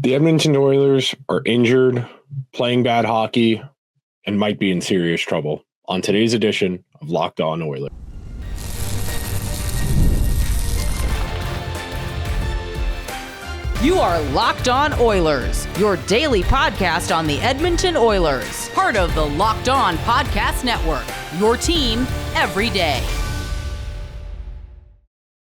The Edmonton Oilers are injured, playing bad hockey, and might be in serious trouble. On today's edition of Locked On Oilers. You are Locked On Oilers, your daily podcast on the Edmonton Oilers, part of the Locked On Podcast Network, your team every day.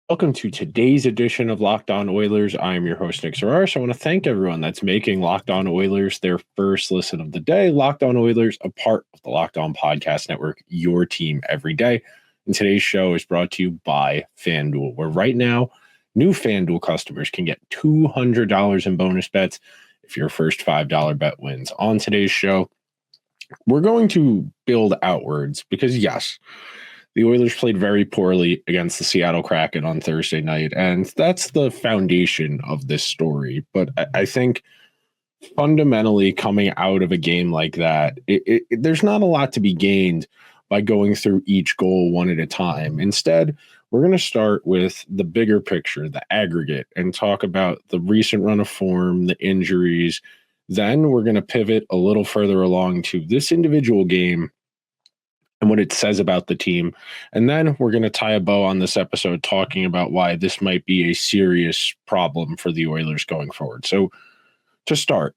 Welcome to today's edition of Locked On Oilers. I am your host, Nick Zararis. I want to thank everyone that's making Locked On Oilers their first listen of the day. Locked On Oilers, a part of the Locked On Podcast Network, your team every day. And today's show is brought to you by FanDuel, where right now, new FanDuel customers can get $200 in bonus bets if your first $5 bet wins. On today's show, we're going to build outwards because, yes, the Oilers played very poorly against the Seattle Kraken on Thursday night, and that's the foundation of this story. But I think fundamentally coming out of a game like that, there's not a lot to be gained by going through each goal one at a time. Instead, we're going to start with the bigger picture, the aggregate, and talk about the recent run of form, the injuries. Then we're going to pivot a little further along to this individual game and what it says about the team. And then we're going to tie a bow on this episode talking about why this might be a serious problem for the Oilers going forward. So to start,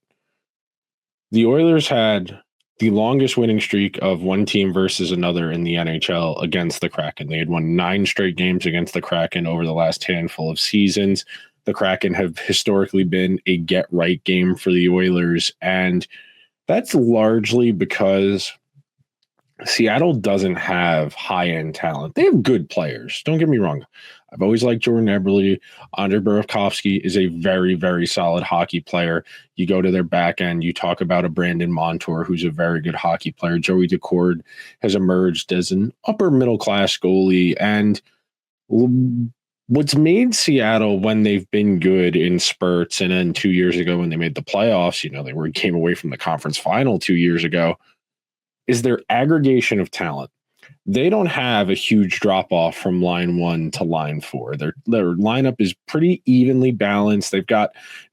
the Oilers had the longest winning streak of one team versus another in the NHL against the Kraken. They had won 9 straight games against the Kraken over the last handful of seasons. The Kraken have historically been a get-right game for the Oilers, and that's largely because Seattle doesn't have high-end talent. They have good players. Don't get me wrong. I've always liked Jordan Eberle. Andre Burakovsky is a very, very solid hockey player. You go to their back end, you talk about a Brandon Montour, who's a very good hockey player. Joey Daccord has emerged as an upper-middle-class goalie. And what's made Seattle, when they've been good in spurts, and then 2 years ago when they made the playoffs, they came away from the conference final 2 years ago, is their aggregation of talent. They don't have a huge drop-off from line 1 to line 4. Their lineup is pretty evenly balanced. They've got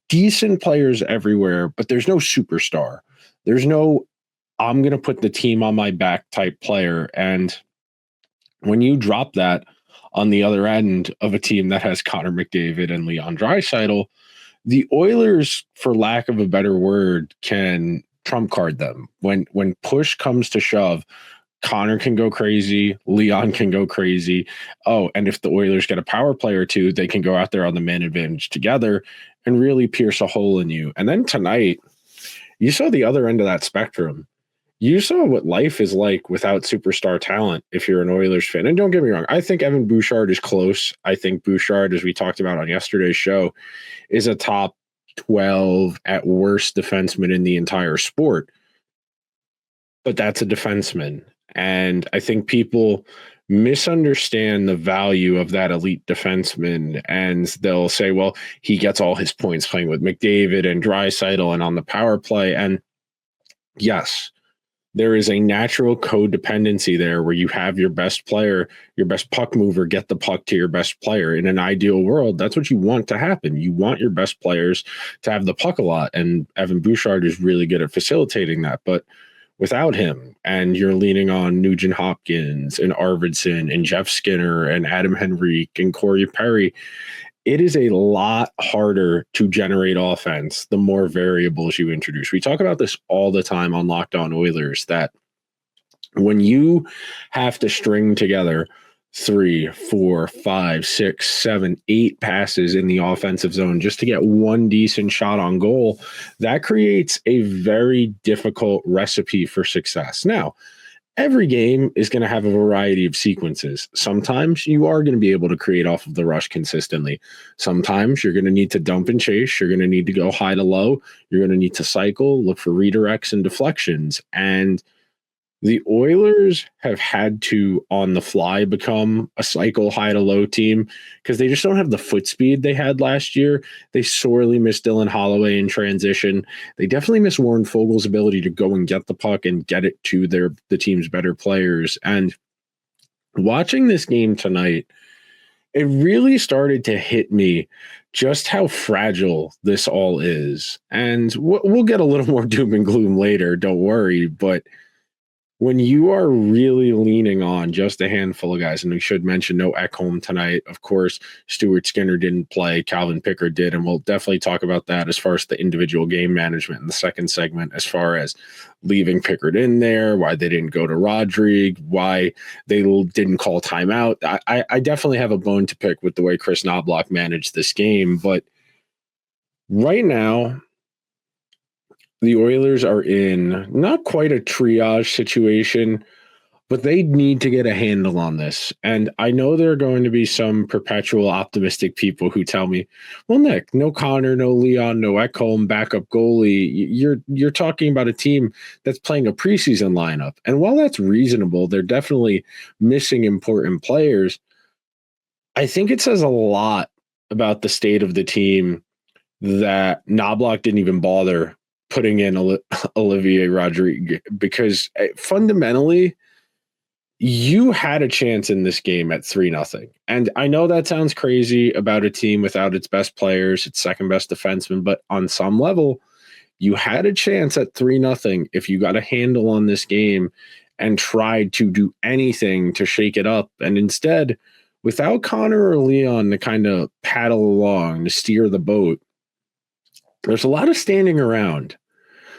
decent players everywhere, but there's no superstar. There's no, I'm going to put the team on my back type player. And when you drop that on the other end of a team that has Connor McDavid and Leon Draisaitl, the Oilers, for lack of a better word, can trump card them. When push comes to shove, Connor can go crazy, Leon can go crazy. Oh, and if the Oilers get a power play or two, they can go out there on the man advantage together and really pierce a hole in you. And then tonight, you saw the other end of that spectrum. You saw what life is like without superstar talent if you're an Oilers fan. And don't get me wrong, I think Evan Bouchard is close. I think Bouchard, as we talked about on yesterday's show, is a top 12 at worst defenseman in the entire sport. But that's a defenseman. And I think people misunderstand the value of that elite defenseman, and they'll say, well, he gets all his points playing with McDavid and Draisaitl and on the power play. And yes, there is a natural codependency there where you have your best player, your best puck mover, get the puck to your best player. In an ideal world, that's what you want to happen. You want your best players to have the puck a lot. And Evan Bouchard is really good at facilitating that. But without him, and you're leaning on Nugent-Hopkins and Arvidsson and Jeff Skinner and Adam Henrique and Corey Perry, it is a lot harder to generate offense the more variables you introduce. We talk about this all the time on Locked On Oilers, that when you have to string together 3, 4, 5, 6, 7, 8 passes in the offensive zone just to get one decent shot on goal, that creates a very difficult recipe for success. Now, every game is going to have a variety of sequences. Sometimes you are going to be able to create off of the rush consistently. Sometimes you're going to need to dump and chase. You're going to need to go high to low. You're going to need to cycle, look for redirects and deflections. And the Oilers have had to, on the fly, become a cycle high to low team because they just don't have the foot speed they had last year. They sorely miss Dylan Holloway in transition. They definitely miss Warren Fogel's ability to go and get the puck and get it to the team's better players. And watching this game tonight, it really started to hit me just how fragile this all is. And we'll get a little more doom and gloom later, don't worry. But when you are really leaning on just a handful of guys, and we should mention no Ekholm tonight, of course, Stuart Skinner didn't play, Calvin Pickard did, and we'll definitely talk about that as far as the individual game management in the second segment, as far as leaving Pickard in there, why they didn't go to Rodrigue, why they didn't call timeout. I definitely have a bone to pick with the way Chris Knobloch managed this game, but right now, the Oilers are in not quite a triage situation, but they need to get a handle on this. And I know there are going to be some perpetual optimistic people who tell me, well, Nick, no Connor, no Leon, no Ekholm, backup goalie. You're talking about a team that's playing a preseason lineup. And while that's reasonable, they're definitely missing important players. I think it says a lot about the state of the team that Knobloch didn't even bother putting in Olivier Rodrigue, because fundamentally you had a chance in this game at 3-0. And I know that sounds crazy about a team without its best players, its second best defenseman, but on some level, you had a chance at 3-0 if you got a handle on this game and tried to do anything to shake it up. And instead, without Connor or Leon to kind of paddle along, to steer the boat, there's a lot of standing around.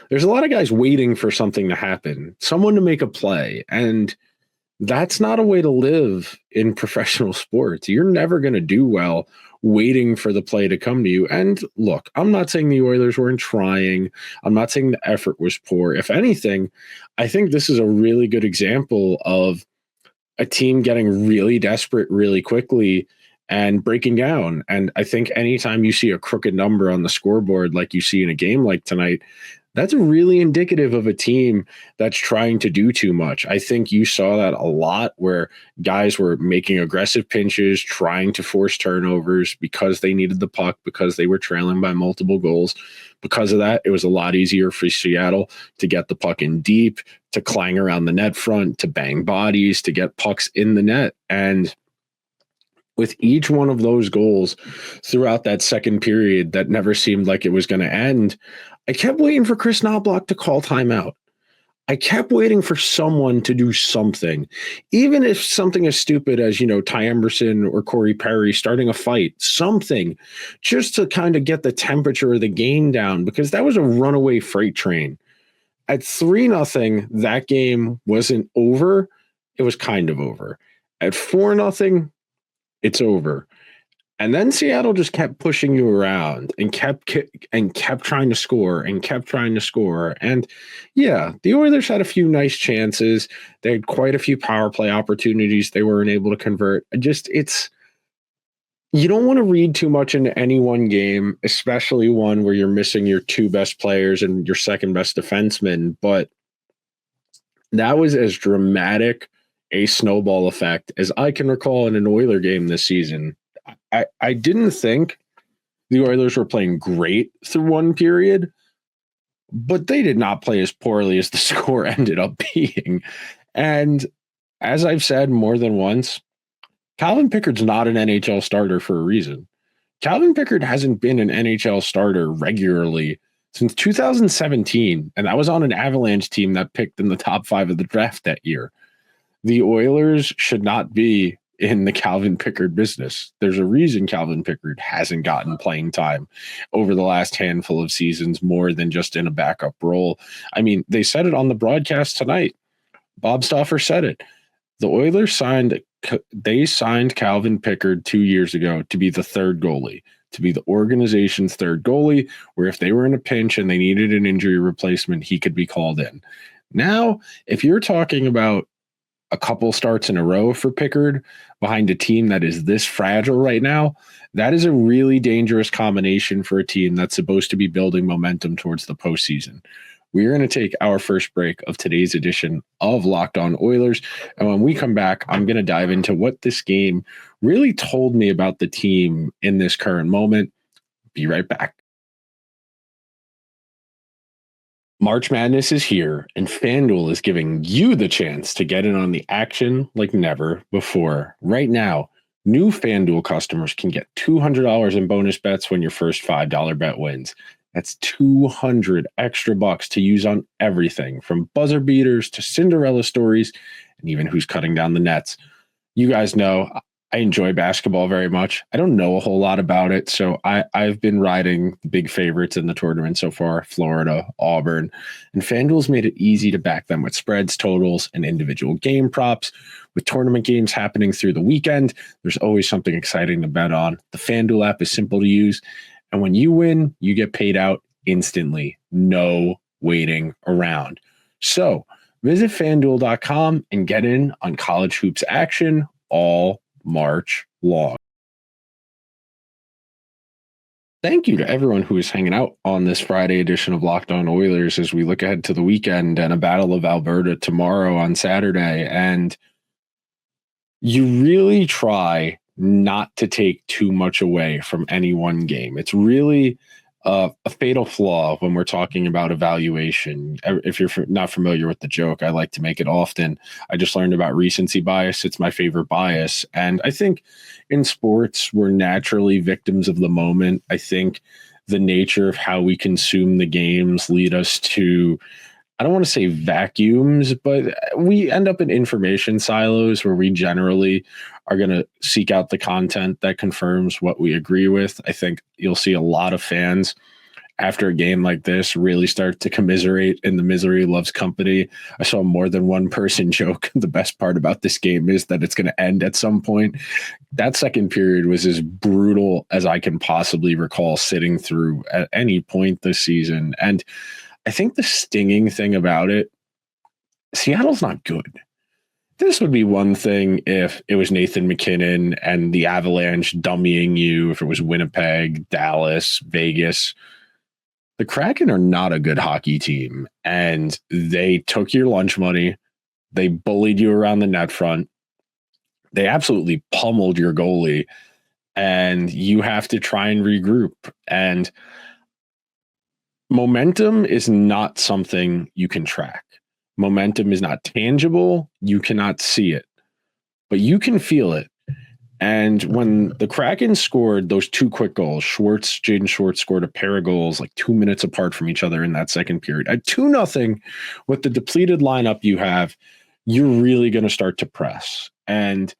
There's a lot of guys waiting for something to happen, someone to make a play. And that's not a way to live in professional sports. You're never going to do well waiting for the play to come to you. And look, I'm not saying the Oilers weren't trying. I'm not saying the effort was poor. If anything, I think this is a really good example of a team getting really desperate really quickly and breaking down. And I think anytime you see a crooked number on the scoreboard like you see in a game like tonight, that's really indicative of a team that's trying to do too much. I think you saw that a lot where guys were making aggressive pinches, trying to force turnovers because they needed the puck, because they were trailing by multiple goals. Because of that, it was a lot easier for Seattle to get the puck in deep, to clang around the net front, to bang bodies, to get pucks in the net. And with each one of those goals throughout that second period that never seemed like it was going to end, I kept waiting for Chris Knobloch to call timeout. I kept waiting for someone to do something, even if something as stupid as, Ty Emberson or Corey Perry starting a fight, something just to kind of get the temperature of the game down, because that was a runaway freight train. At 3-0, that game wasn't over. It was kind of over. At 4-0, it's over. And then Seattle just kept pushing you around and kept trying to score and kept trying to score. And yeah, the Oilers had a few nice chances. They had quite a few power play opportunities they weren't able to convert. You don't want to read too much into any one game, especially one where you're missing your two best players and your second best defenseman. But that was as dramatic a snowball effect as I can recall in an Oiler game this season. I didn't think the Oilers were playing great through one period, but they did not play as poorly as the score ended up being. And as I've said more than once, Calvin Pickard's not an NHL starter for a reason. Calvin Pickard hasn't been an NHL starter regularly since 2017, and that was on an Avalanche team that picked in the top 5 of the draft that year. The Oilers should not be in the Calvin Pickard business. There's a reason Calvin Pickard hasn't gotten playing time over the last handful of seasons more than just in a backup role. I mean, they said it on the broadcast tonight. Bob Stauffer said it. The Oilers signed Calvin Pickard 2 years ago to be the third goalie, to be the organization's third goalie, where if they were in a pinch and they needed an injury replacement, he could be called in. Now, if you're talking about a couple starts in a row for Pickard behind a team that is this fragile right now, that is a really dangerous combination for a team that's supposed to be building momentum towards the postseason. We're going to take our first break of today's edition of Locked On Oilers. And when we come back, I'm going to dive into what this game really told me about the team in this current moment. Be right back. March Madness is here, and FanDuel is giving you the chance to get in on the action like never before. Right now, New FanDuel customers can get $200 in bonus bets when your first $5 bet wins. That's 200 extra bucks to use on everything from buzzer beaters to Cinderella stories and even who's cutting down the nets. You guys know I enjoy basketball very much. I don't know a whole lot about it, so I've been riding the big favorites in the tournament so far, Florida, Auburn, and FanDuel's made it easy to back them with spreads, totals, and individual game props. With tournament games happening through the weekend, there's always something exciting to bet on. The FanDuel app is simple to use, and when you win, you get paid out instantly. No waiting around. So visit FanDuel.com and get in on college hoops action all March long. Thank you to everyone who is hanging out on this Friday edition of Locked On Oilers as we look ahead to the weekend and a Battle of Alberta tomorrow on Saturday. And you really try not to take too much away from any one game. It's really a fatal flaw when we're talking about evaluation. If you're not familiar with the joke, I like to make it often. I just learned about recency bias. It's my favorite bias. And I think in sports, we're naturally victims of the moment. I think the nature of how we consume the games lead us to, I don't want to say vacuums, but we end up in information silos where we generally are going to seek out the content that confirms what we agree with. I think you'll see a lot of fans after a game like this really start to commiserate in the misery loves company. I saw more than one person joke. The best part about this game is that it's going to end at some point. That second period was as brutal as I can possibly recall sitting through at any point this season. And I think the stinging thing about it, Seattle's not good. This would be one thing if it was Nathan McKinnon and the Avalanche dummying you, if it was Winnipeg, Dallas, Vegas. The Kraken are not a good hockey team, and they took your lunch money. They bullied you around the net front. They absolutely pummeled your goalie, and you have to try and regroup. And momentum is not something you can track. Momentum is not tangible. You cannot see it, but you can feel it. And when the Kraken scored those two quick goals, Jaden Schwartz scored a pair of goals like 2 minutes apart from each other in that second period. At 2-0 with the depleted lineup you have, you're really going to start to press. And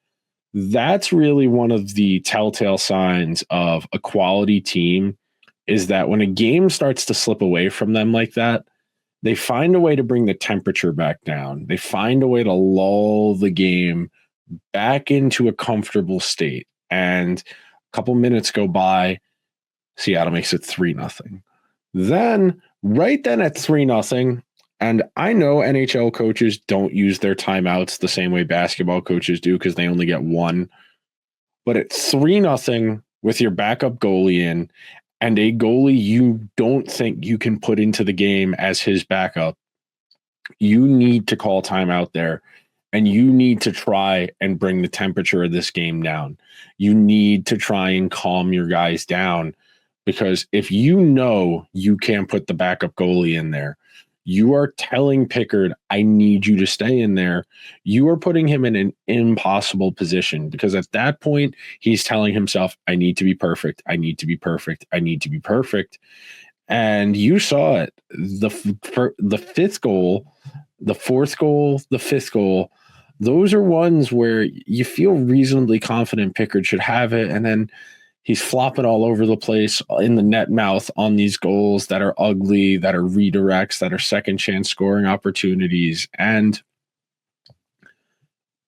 that's really one of the telltale signs of a quality team is that when a game starts to slip away from them like that, they find a way to bring the temperature back down. They find a way to lull the game back into a comfortable state. And a couple minutes go by, Seattle makes it 3-0. Then, right then at 3-0, and I know NHL coaches don't use their timeouts the same way basketball coaches do because they only get one. But at 3-0 with your backup goalie in, and a goalie you don't think you can put into the game as his backup, you need to call timeout there, and you need to try and bring the temperature of this game down. You need to try and calm your guys down, because if you know you can't put the backup goalie in there, you are telling Pickard, I need you to stay in there. You are putting him in an impossible position, because at that point, he's telling himself, I need to be perfect. I need to be perfect. I need to be perfect. And you saw it. The fifth goal, the fourth goal, the fifth goal, those are ones where you feel reasonably confident Pickard should have it. And then he's flopping all over the place in the net mouth on these goals that are ugly, that are redirects, that are second chance scoring opportunities. And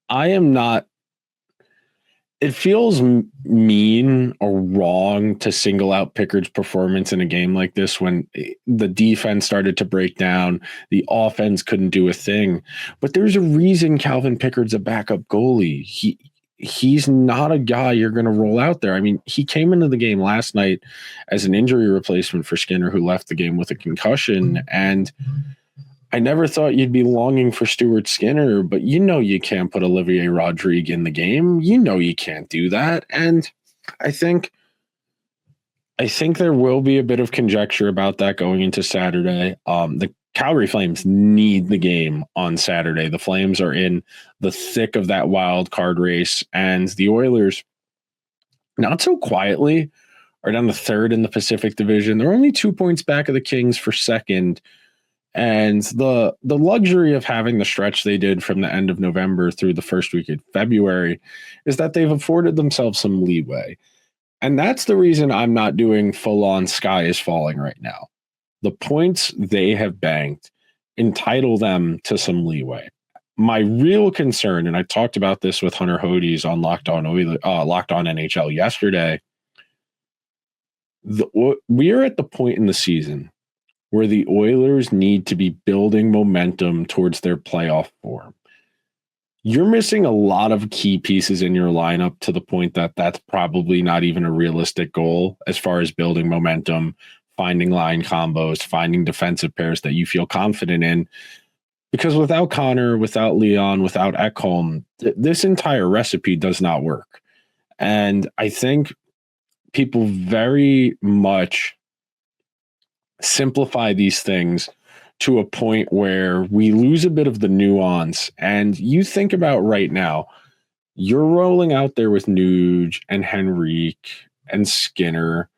I am not, it feels mean or wrong to single out Pickard's performance in a game like this when the defense started to break down, the offense couldn't do a thing. But there's a reason Calvin Pickard's a backup goalie. He's not a guy you're going to roll out there. I mean, he came into the game last night as an injury replacement for Skinner, who left the game with a concussion. And I never thought you'd be longing for Stuart Skinner, but you know you can't put Olivier Rodrigue in the game. You know you can't do that. And I think there will be a bit of conjecture about that going into Saturday. The Calgary Flames need the game on Saturday. The Flames are in the thick of that wild card race, and the Oilers, not so quietly, are down to third in the Pacific Division. They're only 2 points back of the Kings for second. And the luxury of having the stretch they did from the end of November through the first week of February is that they've afforded themselves some leeway. And that's the reason I'm not doing full-on sky is falling right now. The points they have banked entitle them to some leeway. My real concern, and I talked about this with Hunter Hodes on Locked On NHL yesterday, we are at the point in the season where the Oilers need to be building momentum towards their playoff form. You're missing a lot of key pieces in your lineup to the point that that's probably not even a realistic goal as far as building momentum, finding line combos, finding defensive pairs that you feel confident in. Because without Connor, without Leon, without Ekholm, this entire recipe does not work. And I think people very much simplify these things to a point where we lose a bit of the nuance. And you think about right now, you're rolling out there with Nuge and Henrique and Skinner,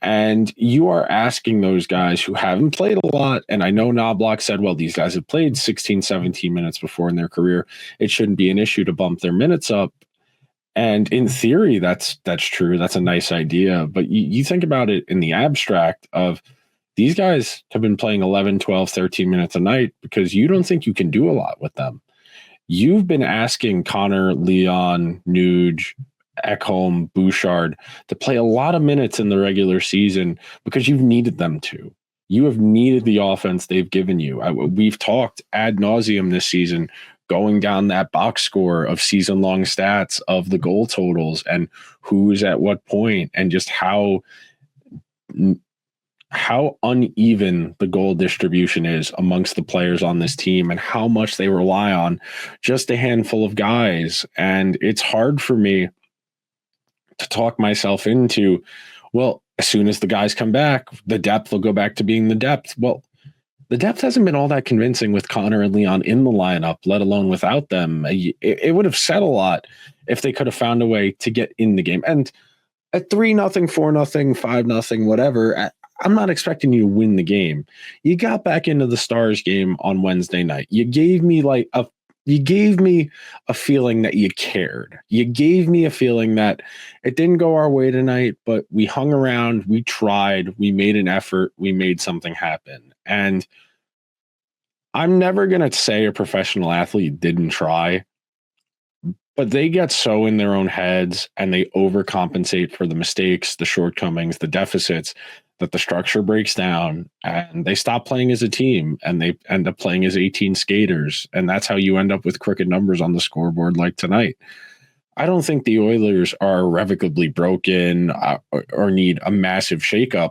and you are asking those guys who haven't played a lot. And I know Knobloch said, well, these guys have played 16, 17 minutes before in their career. It shouldn't be an issue to bump their minutes up. And in theory, that's true. That's a nice idea. But you think about it in the abstract of these guys have been playing 11, 12, 13 minutes a night because you don't think you can do a lot with them. You've been asking Connor, Leon, Nuge, Ekholm, Bouchard to play a lot of minutes in the regular season because you've needed them to. You have needed the offense they've given you. We've talked ad nauseum this season, going down that box score of season-long stats of the goal totals and who's at what point and just how uneven the goal distribution is amongst the players on this team and how much they rely on just a handful of guys. And it's hard for me to talk myself into, well, as soon as the guys come back, the depth will go back to being the depth. Well, the depth hasn't been all that convincing with Connor and Leon in the lineup, let alone without them. It would have said a lot if they could have found a way to get in the game. And at 3-0, 4-0, 5-0, whatever, I'm not expecting you to win the game. You got back into the Stars game on Wednesday night. You gave me a feeling that you cared. You gave me a feeling that it didn't go our way tonight, but we hung around, we tried, we made an effort, we made something happen. And I'm never going to say a professional athlete didn't try, but they get so in their own heads and they overcompensate for the mistakes, the shortcomings, the deficits, that the structure breaks down and they stop playing as a team and they end up playing as 18 skaters. And that's how you end up with crooked numbers on the scoreboard like tonight. I don't think the Oilers are irrevocably broken or need a massive shakeup.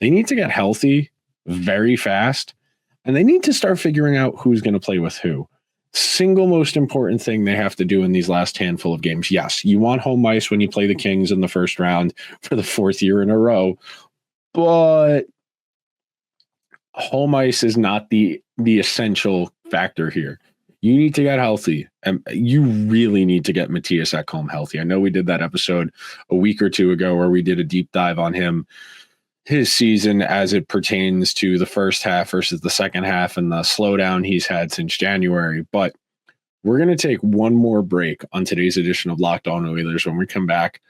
They need to get healthy very fast, and they need to start figuring out who's going to play with who. Single most important thing they have to do in these last handful of games. Yes, you want home ice when you play the Kings in the first round for the fourth year in a row, but home ice is not the essential factor here. You need to get healthy, and you really need to get Matthias Ekholm healthy. I know we did that episode a week or two ago where we did a deep dive on him, his season as it pertains to the first half versus the second half and the slowdown he's had since January. But we're going to take one more break on today's edition of Locked On Oilers. When we come back,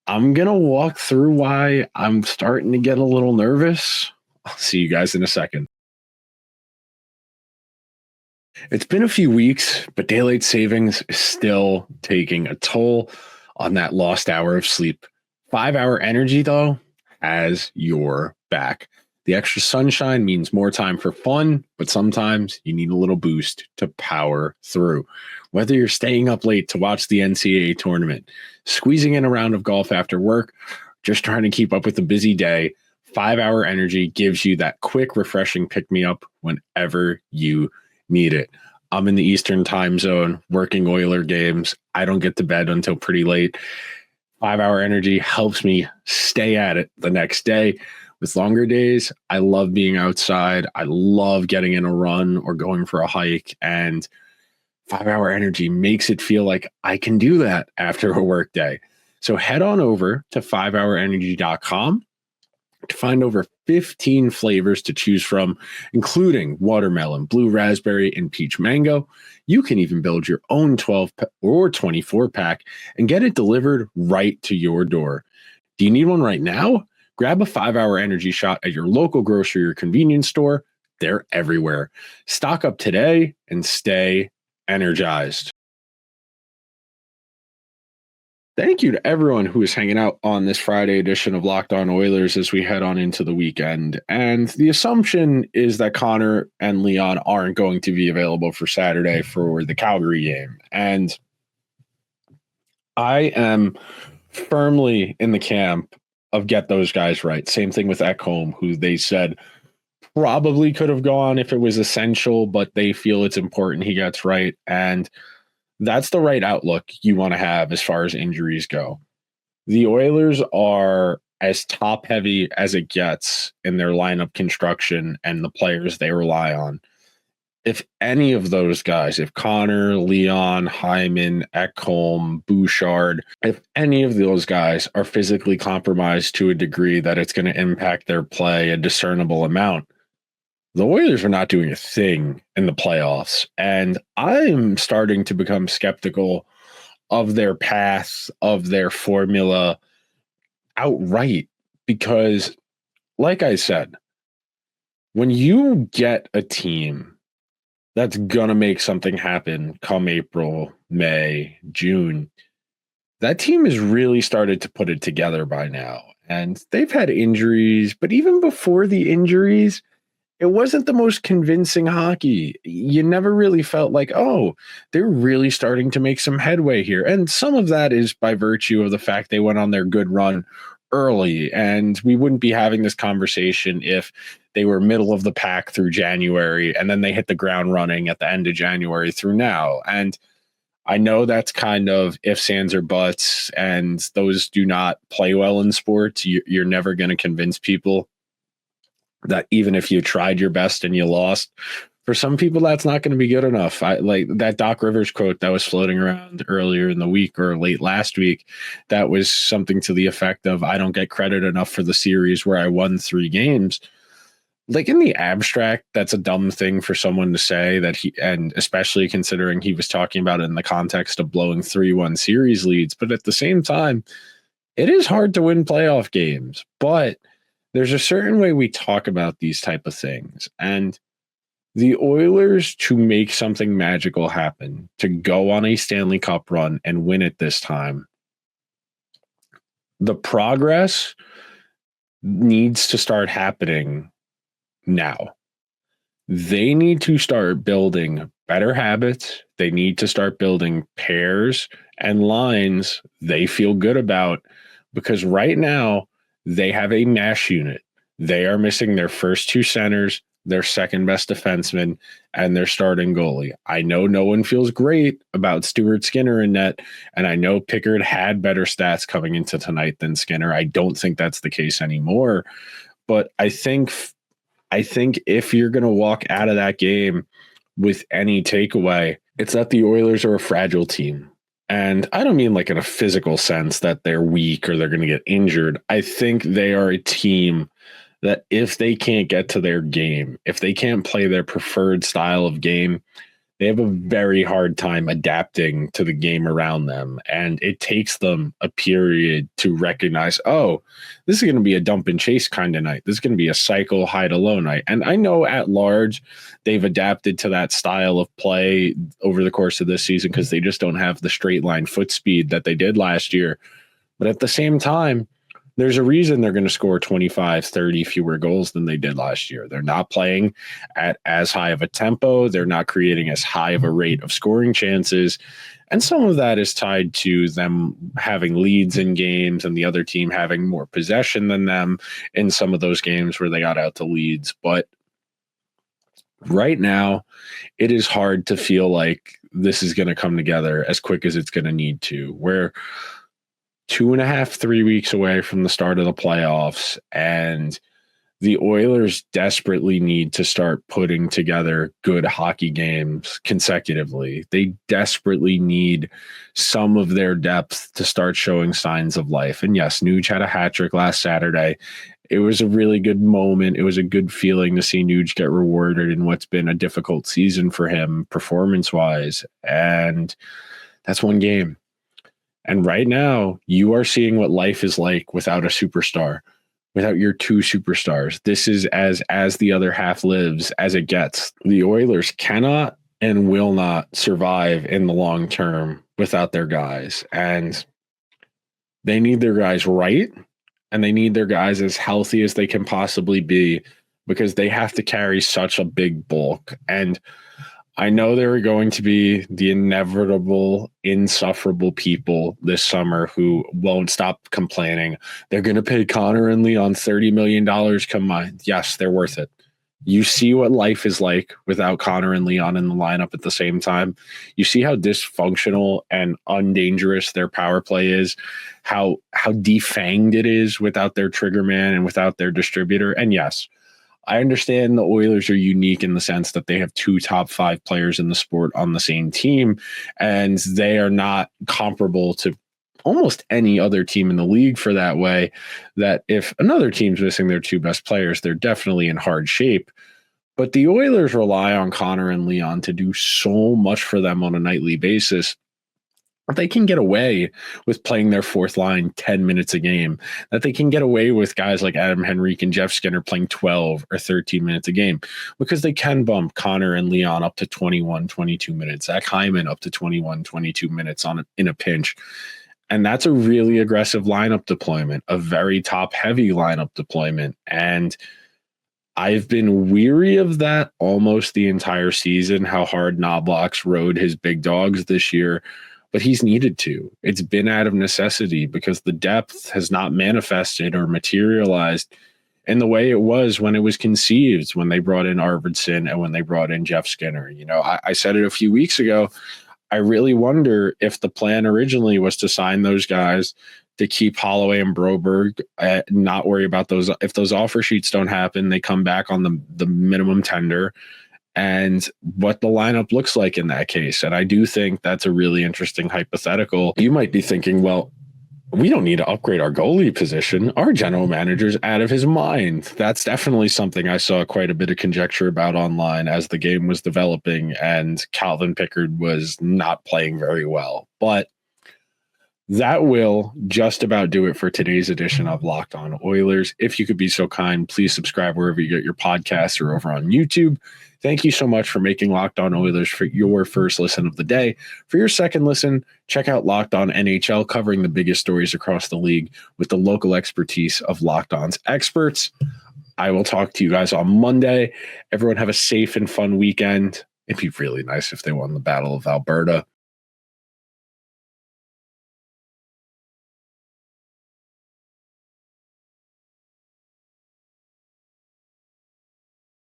I'm going to walk through why I'm starting to get a little nervous. I'll see you guys in a second. It's been a few weeks, but daylight savings is still taking a toll on that lost hour of sleep. 5-hour energy, though, has your back. The extra sunshine means more time for fun, but sometimes you need a little boost to power through. Whether you're staying up late to watch the NCAA tournament, squeezing in a round of golf after work, just trying to keep up with a busy day, 5-hour energy gives you that quick, refreshing pick-me-up whenever you need it. I'm in the Eastern time zone, working Oiler games. I don't get to bed until pretty late. 5-hour energy helps me stay at it the next day. With longer days, I love being outside. I love getting in a run or going for a hike. And 5-hour energy makes it feel like I can do that after a work day. So head on over to 5hourenergy.com to find over 15 flavors to choose from, including watermelon, blue raspberry, and peach mango. You can even build your own 12 or 24 pack and get it delivered right to your door. Do you need one right now? Grab a 5-Hour Energy shot at your local grocery or convenience store. They're everywhere. Stock up today and stay energized. Thank you to everyone who is hanging out on this Friday edition of Locked On Oilers as we head on into the weekend. And the assumption is that Connor and Leon aren't going to be available for Saturday for the Calgary game. And I am firmly in the camp of get those guys right. Same thing with Ekholm, who they said probably could have gone if it was essential, but they feel it's important he gets right. And that's the right outlook you want to have as far as injuries go. The Oilers are as top heavy as it gets in their lineup construction and the players they rely on. If any of those guys, if Connor, Leon, Hyman, Ekholm, Bouchard, if any of those guys are physically compromised to a degree that it's going to impact their play a discernible amount, the Oilers are not doing a thing in the playoffs. And I'm starting to become skeptical of their path, of their formula outright, because, like I said, when you get a team that's going to make something happen come April, May, June, that team has really started to put it together by now. And they've had injuries, but even before the injuries, it wasn't the most convincing hockey. You never really felt like, oh, they're really starting to make some headway here. And some of that is by virtue of the fact they went on their good run early. And we wouldn't be having this conversation if they were middle of the pack through January and then they hit the ground running at the end of January through now. And I know that's kind of ifs, ands, or buts, and those do not play well in sports. You're never going to convince people that even if you tried your best and you lost, for some people, that's not going to be good enough. I like that Doc Rivers quote that was floating around earlier in the week or late last week. That was something to the effect of, I don't get credit enough for the series where I won 3 games. Like, in the abstract, that's a dumb thing for someone to say, that he, and especially considering he was talking about it in the context of blowing 3-1 series leads. But at the same time, it is hard to win playoff games, but there's a certain way we talk about these type of things. And the Oilers, to make something magical happen, to go on a Stanley Cup run and win it this time, the progress needs to start happening now. They need to start building better habits. They need to start building pairs and lines they feel good about, because right now, they have a mash unit. They are missing their first 2 centers, their second best defenseman, and their starting goalie. I know no one feels great about Stuart Skinner in net, and I know Pickard had better stats coming into tonight than Skinner. I don't think that's the case anymore. But I think if you're going to walk out of that game with any takeaway, it's that the Oilers are a fragile team. And I don't mean like in a physical sense that they're weak or they're going to get injured. I think they are a team that if they can't get to their game, if they can't play their preferred style of game, they have a very hard time adapting to the game around them. And it takes them a period to recognize, oh, this is going to be a dump and chase kind of night. This is going to be a cycle high to low night. And I know at large, they've adapted to that style of play over the course of this season because they just don't have the straight line foot speed that they did last year. But at the same time, there's a reason they're going to score 25, 30 fewer goals than they did last year. They're not playing at as high of a tempo. They're not creating as high of a rate of scoring chances. And some of that is tied to them having leads in games and the other team having more possession than them in some of those games where they got out to leads. But right now, it is hard to feel like this is going to come together as quick as it's going to need to. We're 2.5, 3 weeks away from the start of the playoffs, and The Oilers desperately need to start putting together good hockey games consecutively. They desperately need some of their depth to start showing signs of life. And yes, Nuge had a hat trick last Saturday. It was a really good moment. It was a good feeling to see Nuge get rewarded in what's been a difficult season for him performance-wise. And that's one game. And right now, you are seeing what life is like without a superstar. Without your two superstars. This is as the other half lives as it gets. The Oilers cannot and will not survive in the long term without their guys. And they need their guys right, and they need their guys as healthy as they can possibly be, because they have to carry such a big bulk. And I know there are going to be the inevitable, insufferable people this summer who won't stop complaining. They're going to pay Connor and Leon $30 million. Come on. Yes, they're worth it. You see what life is like without Connor and Leon in the lineup at the same time. You see how dysfunctional and undangerous their power play is, how defanged it is without their trigger man and without their distributor. And yes, I understand the Oilers are unique in the sense that they have two top 5 players in the sport on the same team, and they are not comparable to almost any other team in the league for that way, that if another team's missing their 2 best players, they're definitely in hard shape. But the Oilers rely on Connor and Leon to do so much for them on a nightly basis. They can get away with playing their fourth line 10 minutes a game, that they can get away with guys like Adam Henrique and Jeff Skinner playing 12 or 13 minutes a game, because they can bump Connor and Leon up to 21, 22 minutes, Zach Hyman up to 21, 22 minutes in a pinch. And that's a really aggressive lineup deployment, a very top-heavy lineup deployment. And I've been weary of that almost the entire season, how hard Knobloch's rode his big dogs this year. But he's needed to. It's been out of necessity because the depth has not manifested or materialized in the way it was when it was conceived, when they brought in Arvidsson and when they brought in Jeff Skinner. You know, I said it a few weeks ago. I really wonder if the plan originally was to sign those guys to keep Holloway and Broberg, not worry about those. If those offer sheets don't happen, they come back on the minimum tender, and what the lineup looks like in that case. And I do think that's a really interesting hypothetical. You might be thinking, well, we don't need to upgrade our goalie position. Our general manager's out of his mind. That's definitely something I saw quite a bit of conjecture about online as the game was developing and Calvin Pickard was not playing very well. But that will just about do it for today's edition of Locked On Oilers. If you could be so kind, please subscribe wherever you get your podcasts or over on YouTube. Thank you so much for making Locked On Oilers for your first listen of the day. For your second listen, check out Locked On NHL, covering the biggest stories across the league with the local expertise of Locked On's experts. I will talk to you guys on Monday. Everyone have a safe and fun weekend. It'd be really nice if they won the Battle of Alberta.